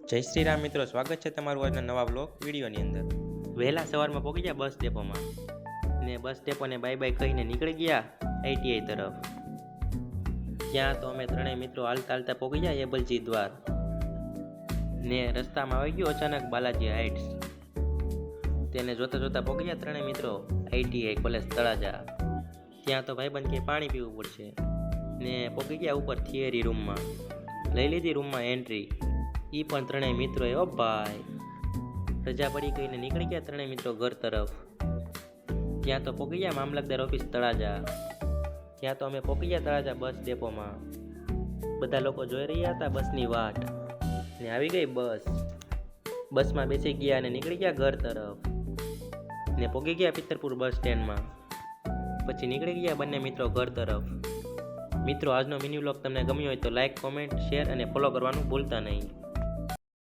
જય શ્રી રામ મિત્રો, સ્વાગત છે તમારું આજના નવા બ્લોગ વિડીયોની અંદર. વહેલા સવારમાં પહોંચી ગયા બસ ડેપોમાં ને બસ ડેપોને બાય બાય કહીને નીકળી ગયા આઈટીઆઈ તરફ. ત્યાં તો અમે ત્રણેય મિત્રો હાલતા હાલતા પહોંચી ગયા એબલજી દ્વાર ને રસ્તામાં આવી ગયો અચાનક બાલાજી હાઇટ્સ. તેને જોતા જોતા પહોંચી ગયા ત્રણેય મિત્રો આઈટીઆઈ કોલેજ તળાજા. ત્યાં તો ભાઈબંધ કે પાણી પીવું પડશે ને પહોંચી ગયા ઉપર થિયરી રૂમમાં. લઈ લીધી રૂમમાં એન્ટ્રી. એ પણ ત્રણેય મિત્રોએ ઓ ભાઈ રજા પડી ગઈને નીકળી ગયા ત્રણેય મિત્રો ઘર તરફ. ત્યાં તો પહોંચી ગયા મામલતદાર ઓફિસ તળાજા. ત્યાં તો અમે પહોંચી ગયા તળાજા બસ ડેપોમાં. બધા લોકો જોઈ રહ્યા હતા બસની વાટ ને આવી ગઈ બસ. બસમાં બેસી ગયા અને નીકળી ગયા ઘર તરફ ને પહોંચી ગયા પિત્તરપુર બસ સ્ટેન્ડમાં. પછી નીકળી ગયા બંને મિત્રો ઘર તરફ. મિત્રો, આજનો મિની વ્લોગ તમને ગમ્યો હોય તો લાઈક, કોમેન્ટ, શેર અને ફોલો કરવાનું ભૂલતા નહીં.